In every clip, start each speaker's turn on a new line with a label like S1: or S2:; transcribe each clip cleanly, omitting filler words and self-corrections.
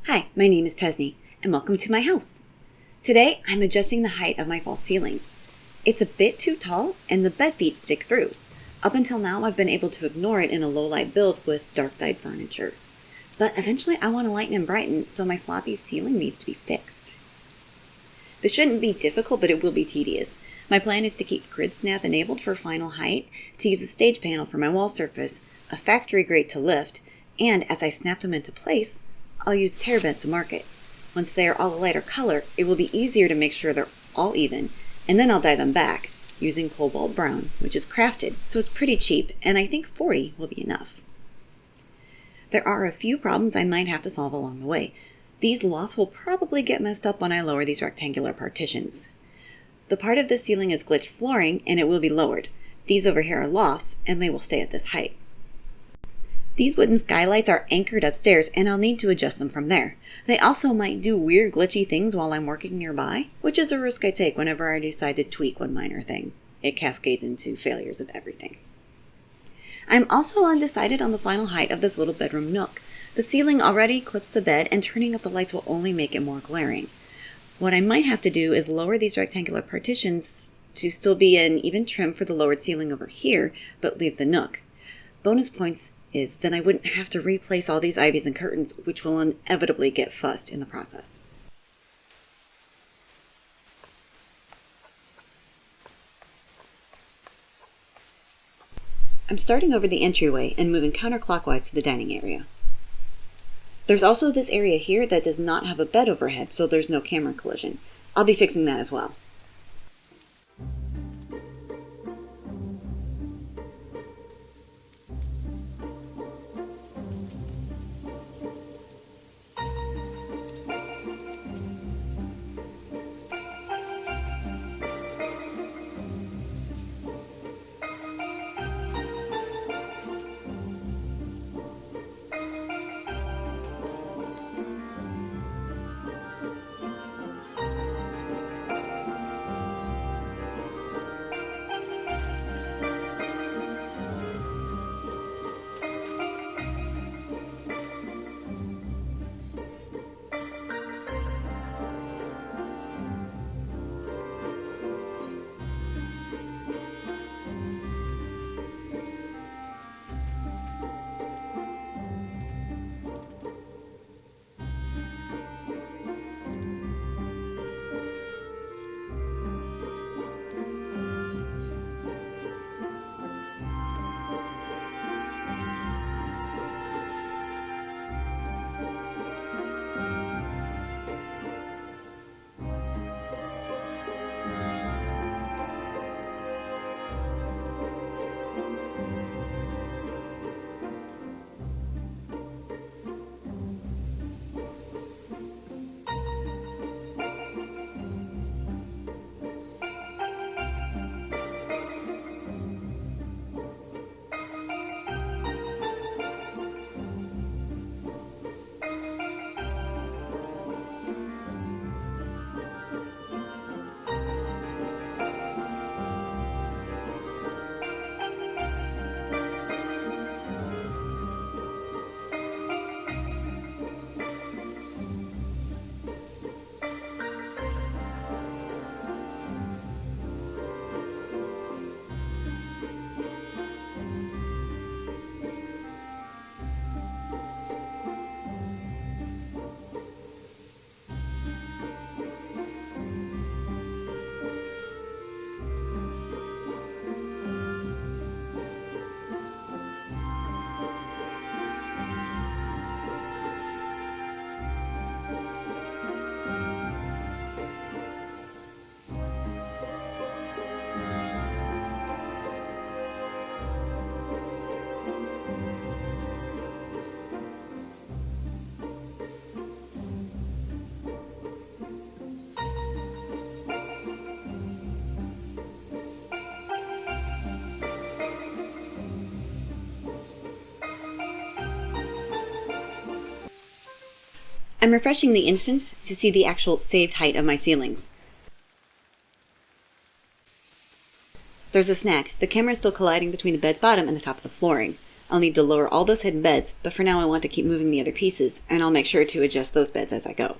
S1: Hi, my name is Tesney, and welcome to my house. Today, I'm adjusting the height of my false ceiling. It's a bit too tall, and the bed feet stick through. Up until now, I've been able to ignore it in a low-light build with dark-dyed furniture. But eventually, I want to lighten and brighten, so my sloppy ceiling needs to be fixed. This shouldn't be difficult, but it will be tedious. My plan is to keep grid snap enabled for final height, to use a stage panel for my wall surface, a factory grate to lift, and as I snap them into place, I'll use tearbed to mark it. Once they are all a lighter color, it will be easier to make sure they're all even, and then I'll dye them back, using cobalt brown, which is crafted, so it's pretty cheap, and I think 40 will be enough. There are a few problems I might have to solve along the way. These lofts will probably get messed up when I lower these rectangular partitions. The part of the ceiling is glitched flooring, and it will be lowered. These over here are lofts, and they will stay at this height. These wooden skylights are anchored upstairs, and I'll need to adjust them from there. They also might do weird glitchy things while I'm working nearby, which is a risk I take whenever I decide to tweak one minor thing. It cascades into failures of everything. I'm also undecided on the final height of this little bedroom nook. The ceiling already clips the bed, and turning up the lights will only make it more glaring. What I might have to do is lower these rectangular partitions to still be an even trim for the lowered ceiling over here, but leave the nook. Bonus points is then I wouldn't have to replace all these ivies and curtains, which will inevitably get fussed in the process. I'm starting over the entryway and moving counterclockwise to the dining area. There's also this area here that does not have a bed overhead, so there's no camera collision. I'll be fixing that as well. I'm refreshing the instance to see the actual saved height of my ceilings. There's a snag. The camera is still colliding between the bed's bottom and the top of the flooring. I'll need to lower all those hidden beds, but for now I want to keep moving the other pieces, and I'll make sure to adjust those beds as I go.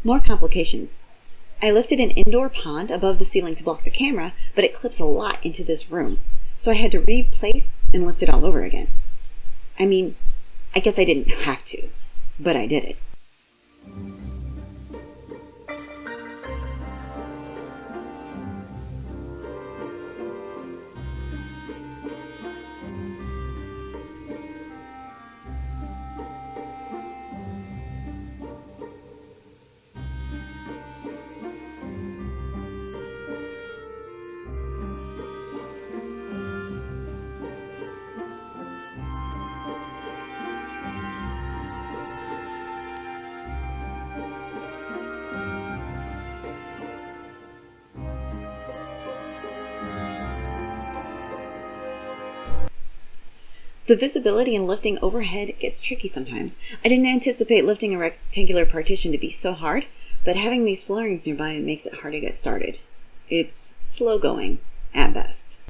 S1: More complications. I lifted an indoor pond above the ceiling to block the camera, but it clips a lot into this room, so I had to replace and lift it all over again. I mean, I guess I didn't have to, but I did it. The visibility in lifting overhead gets tricky sometimes. I didn't anticipate lifting a rectangular partition to be so hard, but having these floorings nearby makes it hard to get started. It's slow going, at best.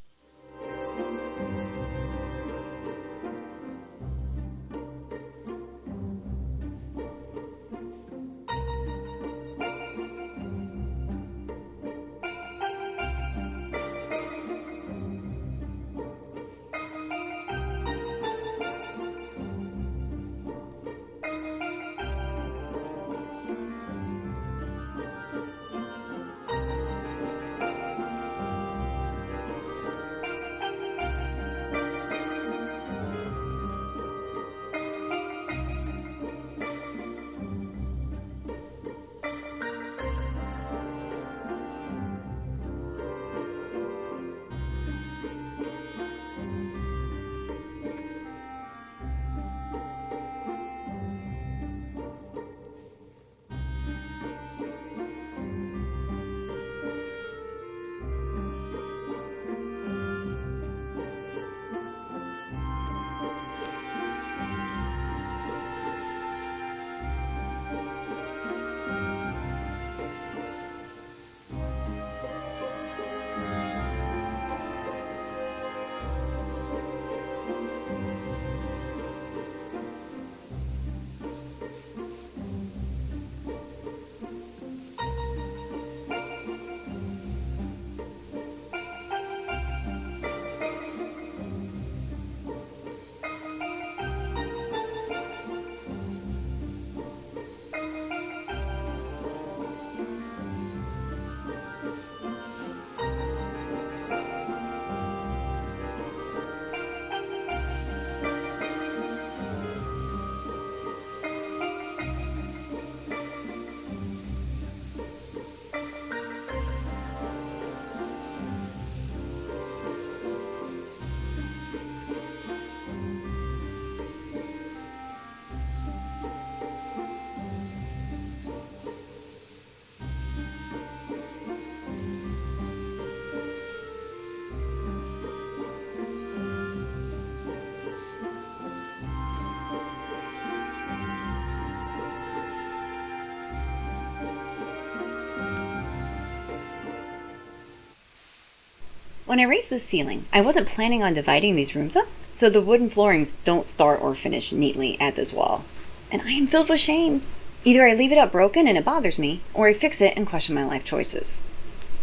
S1: When I raised the ceiling, I wasn't planning on dividing these rooms up, so the wooden floorings don't start or finish neatly at this wall. And I am filled with shame. Either I leave it up broken and it bothers me, or I fix it and question my life choices.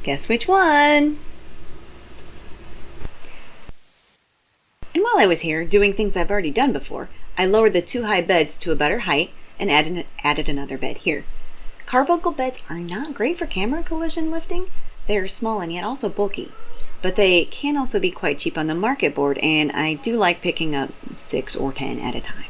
S1: Guess which one? And while I was here, doing things I've already done before, I lowered the 2 high beds to a better height and added another bed here. Carbuncle beds are not great for camera collision lifting. They are small and yet also bulky. But they can also be quite cheap on the market board, and I do like picking up 6 or 10 at a time.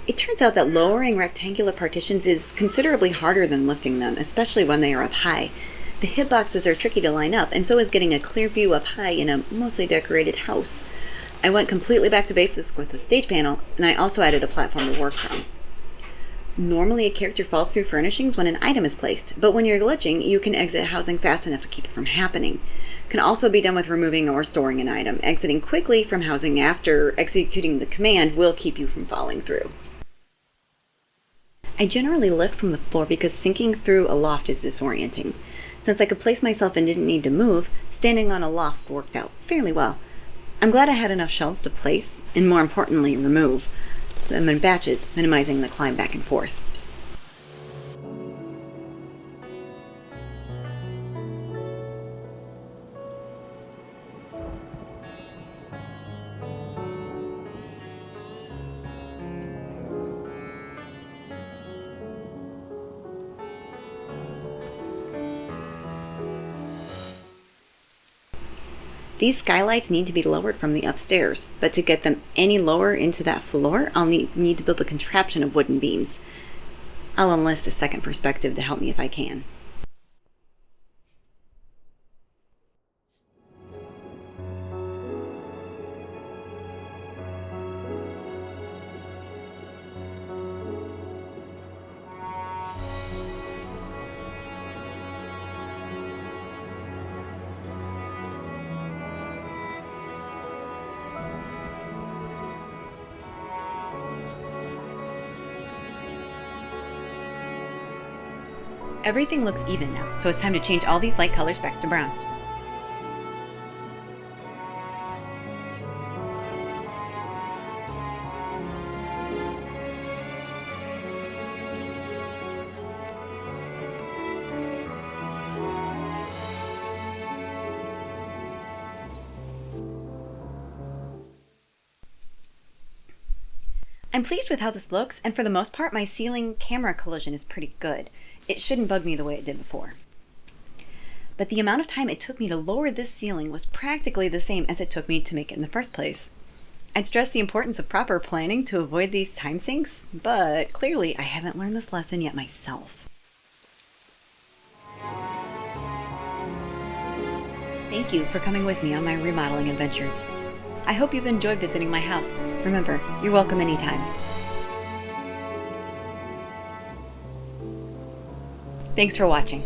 S1: It turns out that lowering rectangular partitions is considerably harder than lifting them, especially when they are up high. The hitboxes are tricky to line up, and so is getting a clear view up high in a mostly decorated house. I went completely back to basics with the stage panel, and I also added a platform to work from. Normally a character falls through furnishings when an item is placed, but when you're glitching, you can exit housing fast enough to keep it from happening. Can also be done with removing or storing an item. Exiting quickly from housing after executing the command will keep you from falling through. I generally lift from the floor because sinking through a loft is disorienting. Since I could place myself and didn't need to move, standing on a loft worked out fairly well. I'm glad I had enough shelves to place, and more importantly, remove them in batches, minimizing the climb back and forth. These skylights need to be lowered from the upstairs, but to get them any lower into that floor, I'll need to build a contraption of wooden beams. I'll enlist a second perspective to help me if I can. Everything looks even now, so it's time to change all these light colors back to brown. I'm pleased with how this looks, and for the most part, my ceiling camera collision is pretty good. It shouldn't bug me the way it did before. But the amount of time it took me to lower this ceiling was practically the same as it took me to make it in the first place. I'd stress the importance of proper planning to avoid these time sinks, but clearly I haven't learned this lesson yet myself. Thank you for coming with me on my remodeling adventures. I hope you've enjoyed visiting my house. Remember, you're welcome anytime. Thanks for watching.